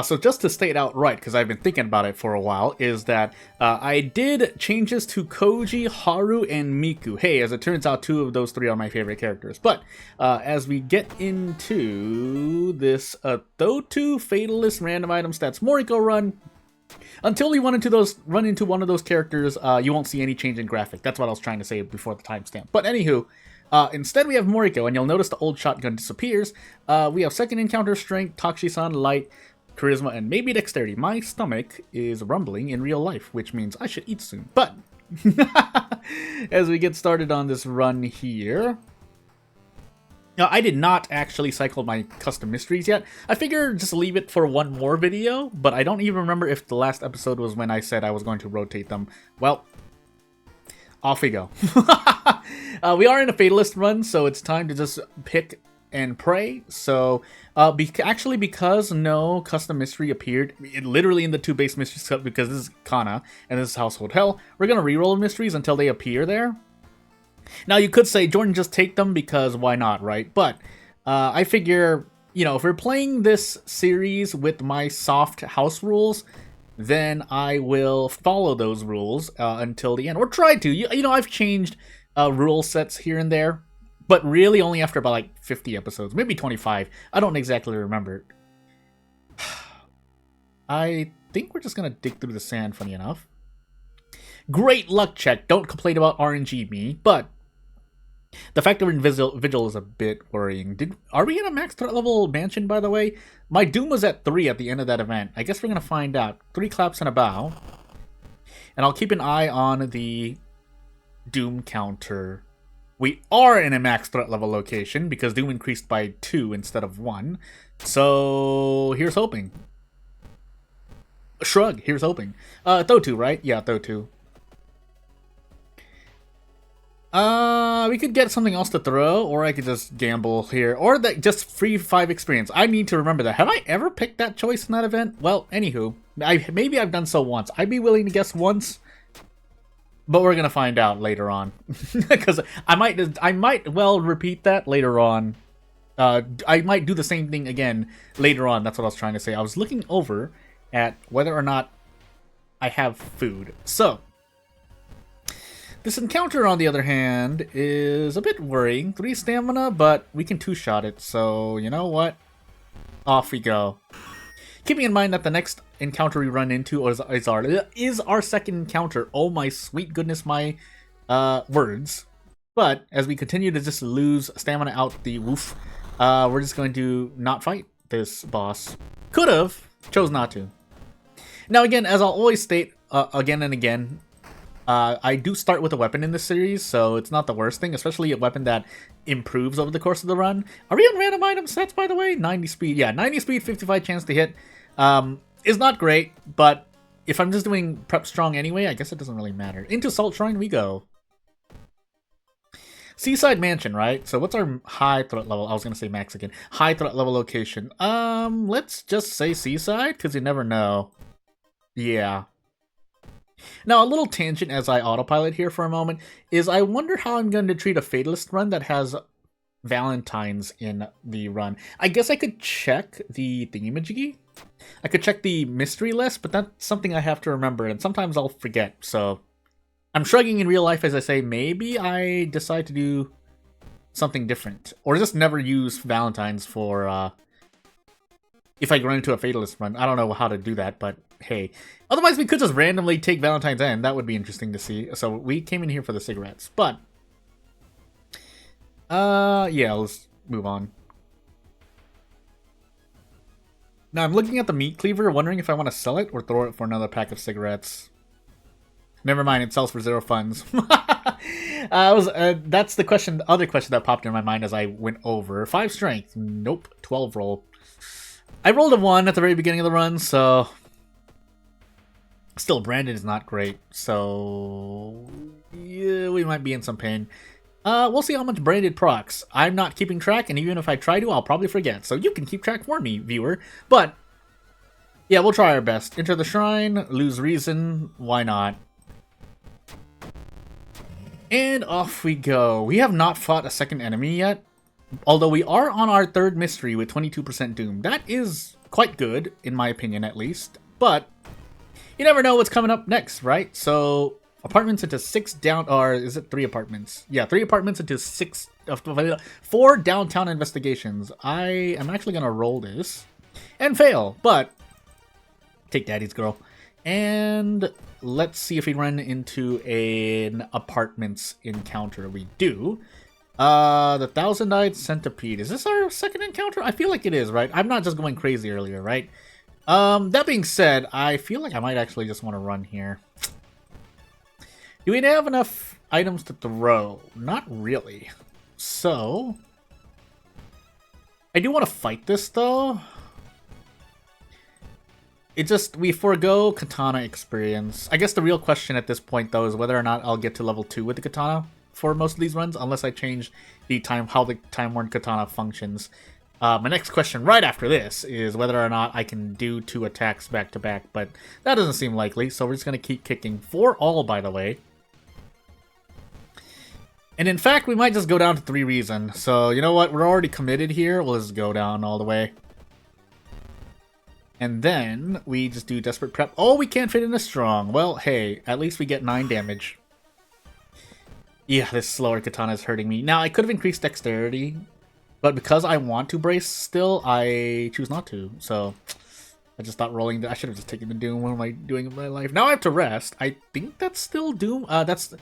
So just to state outright, because I've been thinking about it for a while, is that I did changes to Koji, Haru, and Miku. Hey, as it turns out, two of those three are my favorite characters. But as we get into this Thotu Fatalist Random Item Stats Moriko run, until you run into one of those characters, you won't see any change in graphic. That's what I was trying to say before the timestamp. But anywho, instead we have Moriko, and you'll notice the old shotgun disappears. We have second encounter strength, Takushi-san light, charisma, and maybe dexterity. My stomach is rumbling in real life, which means I should eat soon. But as we get started on this run here, now, I did not actually cycle my custom mysteries yet. I figured just leave it for one more video, but I don't even remember if the last episode was when I said I was going to rotate them. Well, off we go. We are in a Fatalist run, so it's time to just pick and pray. So, actually, because no custom mystery appeared, literally in the two base mysteries, because this is Kana and this is Household Hell, we're going to reroll mysteries until they appear there. Now, you could say, Jordan, just take them because why not, right? But I figure, you know, if we're playing this series with my soft house rules, then I will follow those rules until the end, or try to. You know, I've changed rule sets here and there, but really only after about like 50 episodes, maybe 25. I don't exactly remember. I think we're just going to dig through the sand, funny enough. Great luck check. Don't complain about RNG me, but the fact that we're in Vigil is a bit worrying. Are we in a max threat level mansion, by the way? My Doom was at 3 at the end of that event. I guess we're going to find out. 3 claps and a bow. And I'll keep an eye on the Doom counter. We are in a max threat level location because Doom increased by 2 instead of 1. So, here's hoping. Shrug, here's hoping. Thotu, right? Yeah, Thotu. We could get something else to throw, or I could just gamble here, or that just free 5 experience. I need to remember that. Have I ever picked that choice in that event? Well, anywho, maybe I've done so once. I'd be willing to guess once, but we're gonna find out later on, because I might well repeat that later on. I might do the same thing again later on. That's what I was trying to say. I was looking over at whether or not I have food. So, this encounter, on the other hand, is a bit worrying. 3 stamina, but we can 2-shot it, so you know what? Off we go. Keeping in mind that the next encounter we run into is our second encounter. Oh my sweet goodness, my words. But as we continue to just lose stamina out the woof, we're just going to not fight this boss. Could've, chose not to. Now again, as I'll always state again and again, I do start with a weapon in this series, so it's not the worst thing, especially a weapon that improves over the course of the run. Are we on random item sets, by the way? 90 speed. Yeah, 90 speed, 55 chance to hit. Is not great, but if I'm just doing prep strong anyway, I guess it doesn't really matter. Into Salt Shrine we go. Seaside Mansion, right? So what's our high threat level? I was going to say max again. High threat level location. Let's just say Seaside, because you never know. Yeah. Now, a little tangent as I autopilot here for a moment is I wonder how I'm going to treat a Fatalist run that has Valentine's in the run. I guess I could check the thingamajiggy. I could check the mystery list, but that's something I have to remember, and sometimes I'll forget, so I'm shrugging in real life as I say maybe I decide to do something different, or just never use Valentine's for, if I run into a Fatalist run. I don't know how to do that, but hey. Otherwise, we could just randomly take Valentine's End. That would be interesting to see. So we came in here for the cigarettes, but yeah, let's move on. Now I'm looking at the meat cleaver, wondering if I want to sell it or throw it for another pack of cigarettes. Never mind, it sells for 0 funds. That's the question. The other question that popped in my mind as I went over. 5 strength. Nope. 12 roll. I rolled a 1 at the very beginning of the run, so still, branded is not great, so yeah, we might be in some pain. We'll see how much branded procs. I'm not keeping track, and even if I try to, I'll probably forget. So you can keep track for me, viewer. But yeah, we'll try our best. Enter the shrine, lose reason, why not? And off we go. We have not fought a second enemy yet, although we are on our 3rd mystery with 22% Doom. That is quite good, in my opinion at least. But you never know what's coming up next, right? So apartments into 6 down, or is it 3 apartments? Yeah, 3 apartments into 4 downtown investigations. I am actually gonna roll this and fail, but take daddy's girl. And let's see if we run into an apartments encounter. We do. The 1,000-eyed centipede. Is this our second encounter? I feel like it is, right? I'm not just going crazy earlier, right? That being said, I feel like I might actually just want to run here. Do we have enough items to throw? Not really. So I do want to fight this, though. It just, we forego Katana experience. I guess the real question at this point, though, is whether or not I'll get to level 2 with the Katana for most of these runs, unless I change how the Timeworn Katana functions. My next question right after this is whether or not I can do 2 attacks back to back, but that doesn't seem likely, so we're just going to keep kicking for all, by the way. And in fact, we might just go down to 3 reason. So, you know what? We're already committed here. We'll just go down all the way. And then we just do desperate prep. Oh, we can't fit in a strong. Well, hey, at least we get 9 damage. Yeah, this slower katana is hurting me. Now, I could have increased dexterity, but because I want to brace still, I choose not to. So I just thought rolling. I should have just taken the doom. What am I doing in my life? Now I have to rest. I think that's still doom. That's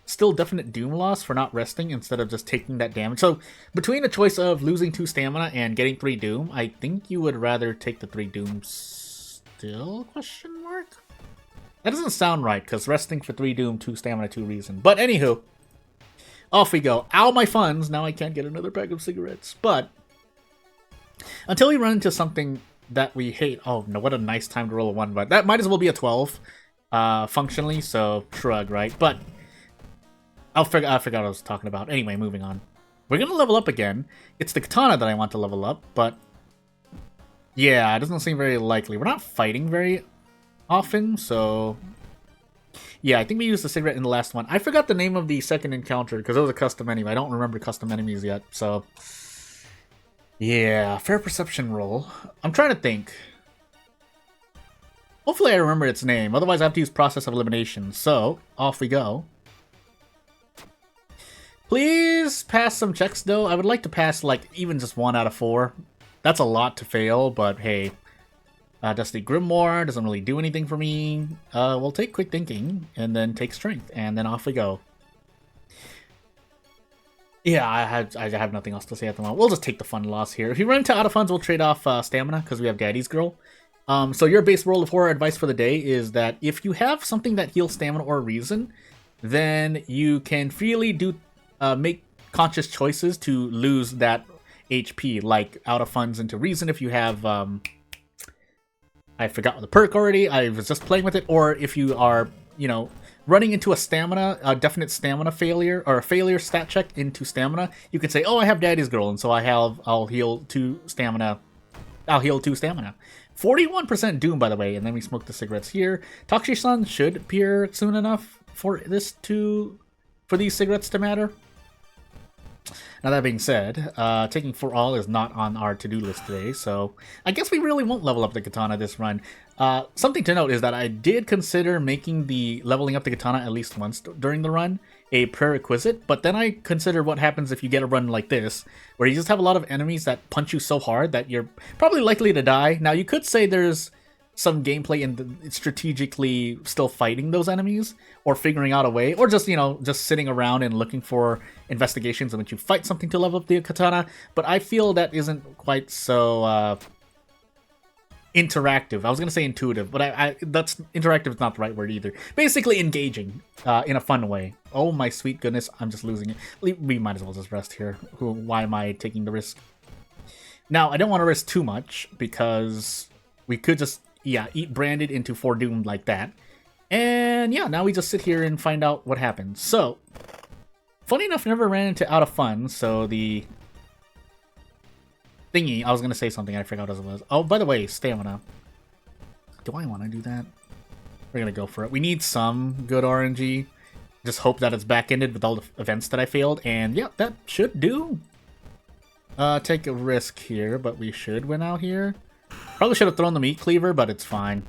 still definite doom loss for not resting instead of just taking that damage. So between the choice of losing 2 stamina and getting 3 doom, I think you would rather take the 3 doom still? Question mark? That doesn't sound right, because resting for 3 doom, 2 stamina, 2 reason. But anywho, off we go. Ow, my funds! Now I can't get another pack of cigarettes. But until we run into something that we hate. Oh no, what a nice time to roll a 1, but that might as well be a 12 functionally, so shrug, right? But I forgot what I was talking about. Anyway, moving on. We're gonna level up again. It's the katana that I want to level up, but yeah, it doesn't seem very likely. We're not fighting very often, so yeah, I think we used the cigarette in the last one. I forgot the name of the second encounter because it was a custom enemy. I don't remember custom enemies yet, so yeah, fair perception roll. I'm trying to think. Hopefully I remember its name, otherwise I have to use process of elimination. So, off we go. Please pass some checks, though. I would like to pass, like, even just 1 out of 4. That's a lot to fail, but hey. Dusty Grimoire doesn't really do anything for me. We'll take Quick Thinking, and then take Strength, and then off we go. Yeah, I have nothing else to say at the moment. We'll just take the fun loss here. If you run into out of funds, we'll trade off Stamina, because we have Daddy's Girl. So your base roll of horror advice for the day is that if you have something that heals Stamina or Reason, then you can freely do make conscious choices to lose that HP, like out of funds into reason if you have, I forgot the perk already, I was just playing with it, or if you are, you know, running into a definite stamina failure, or a failure stat check into stamina, you can say, oh, I have Daddy's Girl, and so I'll heal 2 stamina, 41% Doom, by the way, and then we smoke the cigarettes here. Takshi-san should appear soon enough for these cigarettes to matter. Now that being said, taking for all is not on our to-do list today, so I guess we really won't level up the katana this run. Something to note is that I did consider making the leveling up the katana at least once during the run a prerequisite, but then I considered what happens if you get a run like this, where you just have a lot of enemies that punch you so hard that you're probably likely to die. Now, you could say there's some gameplay in strategically still fighting those enemies, or figuring out a way, or just, you know, just sitting around and looking for investigations in which you fight something to level up the katana, but I feel that isn't quite so interactive. I was gonna say intuitive, but that's interactive is not the right word either. Basically engaging in a fun way. Oh my sweet goodness, I'm just losing it. We might as well just rest here. Why am I taking the risk? Now, I don't want to risk too much, because we could just, yeah, eat branded into 4 Doom like that. And yeah, now we just sit here and find out what happens. So, funny enough, never ran into out of funds, so the thingy, I was going to say something, I forgot what it was. Oh, by the way, stamina. Do I want to do that? We're going to go for it. We need some good RNG. Just hope that it's back-ended with all the events that I failed, and yeah, that should do. Take a risk here, but we should win out here. Probably should have thrown the meat cleaver, but it's fine.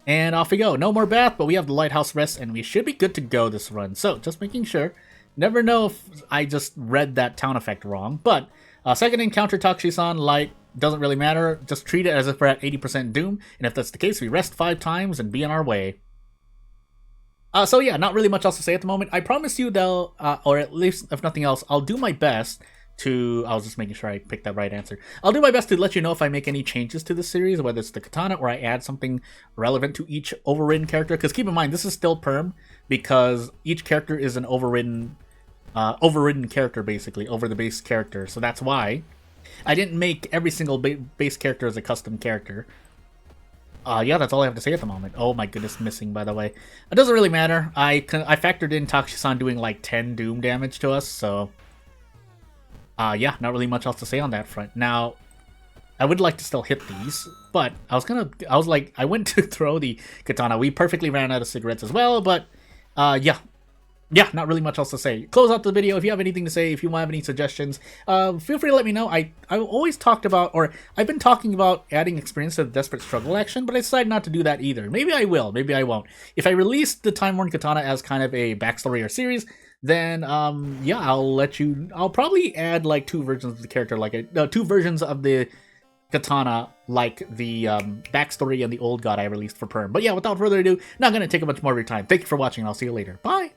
And off we go. No more bath, but we have the lighthouse rest, and we should be good to go this run. So, just making sure. Never know if I just read that town effect wrong. But, second encounter Takushi-san, light, doesn't really matter. Just treat it as if we're at 80% doom. And if that's the case, we rest 5 times and be on our way. So yeah, not really much else to say at the moment. I promise you though, or at least if nothing else, I'll do my best to... I was just making sure I picked that right answer. I'll do my best to let you know if I make any changes to the series, whether it's the katana or I add something relevant to each overridden character. Because keep in mind, this is still perm, because each character is an overridden character, basically, over the base character. So that's why I didn't make every single base character as a custom character. Yeah, that's all I have to say at the moment. Oh my goodness, missing, by the way. It doesn't really matter. I factored in Takushi-san doing like 10 doom damage to us, so... yeah, not really much else to say on that front. Now, I would like to still hit these, but I went to throw the katana. We perfectly ran out of cigarettes as well, but, yeah. Yeah, not really much else to say. Close out the video. If you have anything to say, if you have any suggestions, feel free to let me know. I've always talked about, or I've been talking about adding experience to the Desperate Struggle action, but I decided not to do that either. Maybe I will, maybe I won't. If I release the Timeworn Katana as kind of a backstory or series, then, yeah, I'll probably add, like, 2 versions of the character, like, 2 versions of the katana, like the backstory and the old god I released for Perm. But yeah, without further ado, not going to take up much more of your time. Thank you for watching, and I'll see you later. Bye!